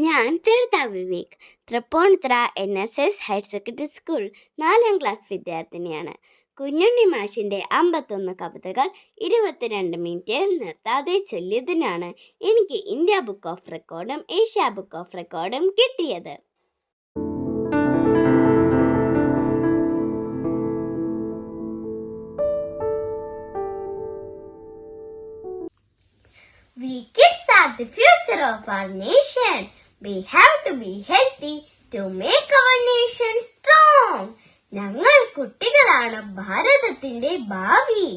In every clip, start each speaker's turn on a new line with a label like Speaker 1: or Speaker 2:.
Speaker 1: ഞാൻ Theertha Vivek, Thrippunithura NSS higher secondary school 4ാം class വിദ്യാർത്ഥിനിയാണ്. കുഞ്ഞുണ്ണി മാഷിൻ്റെ 51 കവിതകൾ 22 മിനിറ്റിൽ നിർത്താതെ ചൊല്ലിയതിനാണ് എനിക്ക് ഇന്ത്യ ബുക്ക് ഓഫ് റെക്കോർഡും ഏഷ്യ ബുക്ക് ഓഫ് റെക്കോർഡും കിട്ടിയത്. We kids are the future of our nation. We have to be healthy to make our nation strong. ഞങ്ങൾ കുട്ടികളാണ് ഭാരതത്തിന്റെ ഭാവി.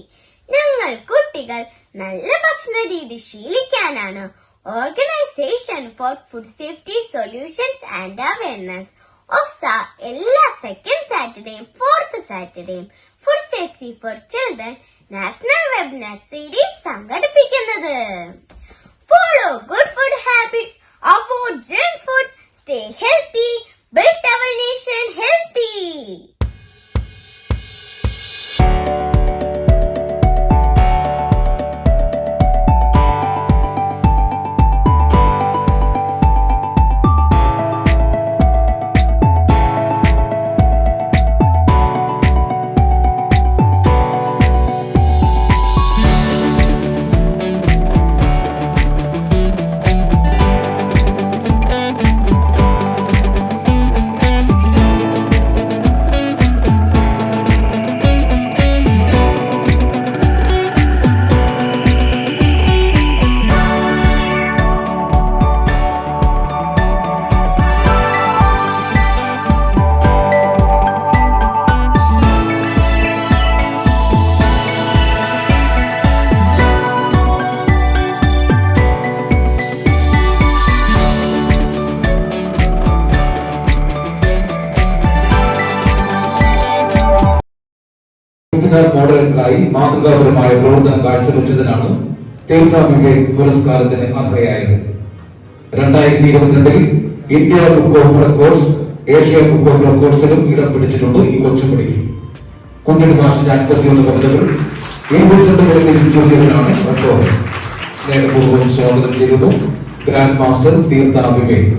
Speaker 1: ഞങ്ങൾ കുട്ടികൾ നല്ല ഭക്ഷണ രീതി ശീലിക്കാനാണ് organisation for food safety solutions and awareness OFSA എല്ലാ സെക്കൻഡ് സാറ്റർഡേയും 4th സാറ്റർഡേയും food safety for children national webinar series സംഘടിപ്പിക്കുന്നത്. Follow good food habits, avoid junk foods, stay healthy, build our nation healthy.
Speaker 2: മോഡലുകളായി മാതൃകാപരമായ പ്രവർത്തനം കാഴ്ചവെച്ചതിനാണ് തീർത്ഥ വിവേക് പുരസ്കാരത്തിന് അർഹയായത്. 2022 India book of records, Asia book of റെക്കോർഡ്സിലും ഇടം പിടിച്ചിട്ടുണ്ട് ഈ കൊച്ചുപടി. കുഞ്ഞുണ്ണി മാഷിന്റെ 51 കവിതകൾ 72 വരെ രചിച്ചതിനാണ് റെക്കോർഡ്. സ്നേഹപൂർവ്വം സ്വാഗതം ചെയ്തതു ഗ്രാൻഡ് മാസ്റ്റർ തീർത്ഥ വിവേക്.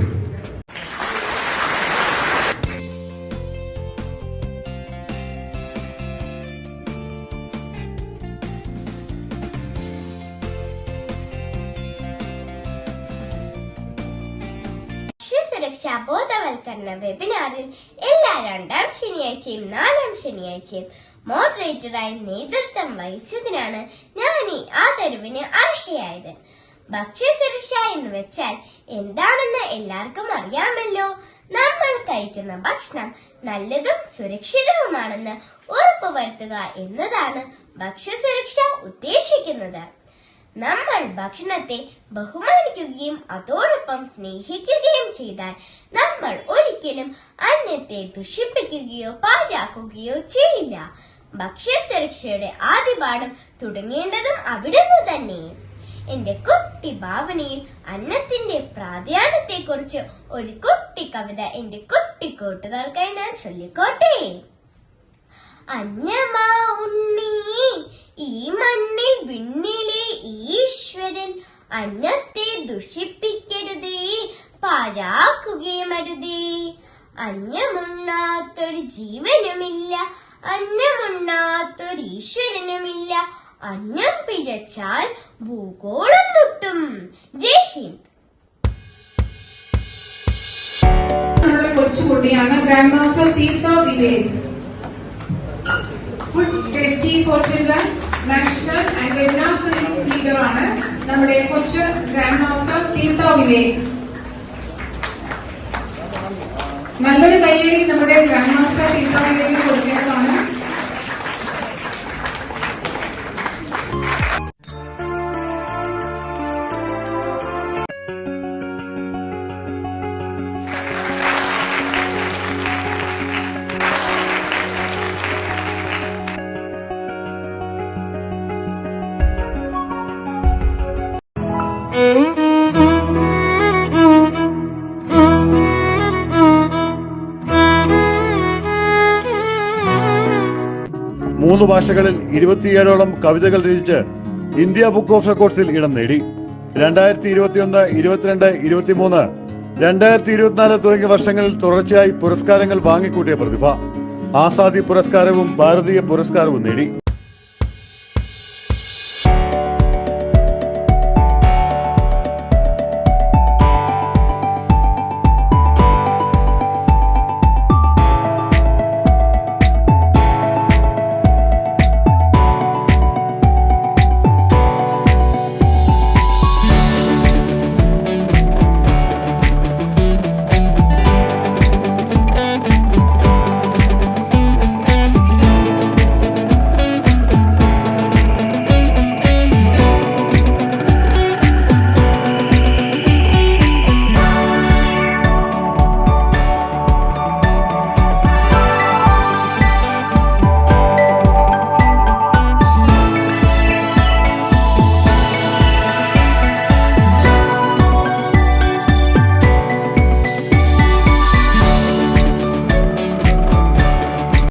Speaker 1: സുരക്ഷാ ബോധവൽക്കരണ വെബിനാറിൽ എല്ലാ 2ാം ശനിയാഴ്ചയും 4ാം ശനിയാഴ്ചയും മോഡറേറ്ററായി നേതൃത്വം വഹിച്ചതിനാണ് ഞാൻ ഈ ആദരവിന് അർഹയായത്. ഭക്ഷ്യസുരക്ഷ എന്ന് വെച്ചാൽ എന്താണെന്ന് എല്ലാവർക്കും അറിയാമല്ലോ. നമ്മൾ കഴിക്കുന്ന ഭക്ഷണം നല്ലതും സുരക്ഷിതവുമാണെന്ന് ഉറപ്പുവരുത്തുക എന്നതാണ് ഭക്ഷ്യസുരക്ഷ ഉദ്ദേശിക്കുന്നത്. നമ്മൾ ഭക്ഷണത്തെ ബഹുമാനിക്കുകയും അതോടൊപ്പം സ്നേഹിക്കുകയും ചെയ്താൽ നമ്മൾ ഒരിക്കലും അന്നത്തെ ദുഷിപ്പിക്കുകയോ പാഴാക്കുകയോ ചെയ്യില്ല. ഭക്ഷ്യസുരക്ഷയുടെ ആദ്യപാഠം തുടങ്ങേണ്ടതും അവിടുന്ന് തന്നെ. എന്റെ കുട്ടി ഭാവനയിൽ അന്നത്തിന്റെ പ്രാധാന്യത്തെ കുറിച്ച് ഒരു കുട്ടി കവിത എന്റെ കുട്ടി കൂട്ടുകാർക്കായി ഞാൻ ചൊല്ലിക്കോട്ടെ. അന്നമാ ഉണ്ണി ഈ മണ്ണിൽ വിണ്ണിലെ ഈശ്വരൻ, അന്നത്തെ ദുഷിപ്പിക്കരുതേ പാഴാക്കുകയുമരുതേ. അന്നമുണ്ണാത്തൊരു ജീവനുമില്ല, അന്നമുണ്ണാത്തൊരു ഈശ്വരനുമില്ല, അന്നം പിഴച്ചാൽ ഭൂഗോളം മുട്ടും. ജയ് ഹിന്ദ്.
Speaker 3: നമ്മുടെ കൊച്ചുകുട്ടിയാണ് grand master Theertha Vivek. Food safety for children national and webinar series ലീഡറാണ് നമ്മുടെ കൊച്ചു ഗ്രാൻഡ് മാസ്റ്റർ തീർത്ഥ വിവേക്. നല്ലൊരു കൈയടി നമ്മുടെ ഗ്രാൻഡ് മാസ്റ്റർ തീർത്ഥ വിവേകിന് കൊടുക്കേണ്ടതാണ്.
Speaker 4: മൂന്ന് ഭാഷകളിൽ 27ഓളം കവിതകൾ രചിച്ച് ഇന്ത്യ ബുക്ക് ഓഫ് റെക്കോർഡ്സിൽ ഇടം നേടി. 2021, 22, 23 2024 തുടങ്ങിയ വർഷങ്ങളിൽ തുടർച്ചയായി പുരസ്കാരങ്ങൾ വാങ്ങിക്കൂട്ടിയ പ്രതിഭ ആസാദി പുരസ്കാരവും ഭാരതീയ പുരസ്കാരവും നേടി.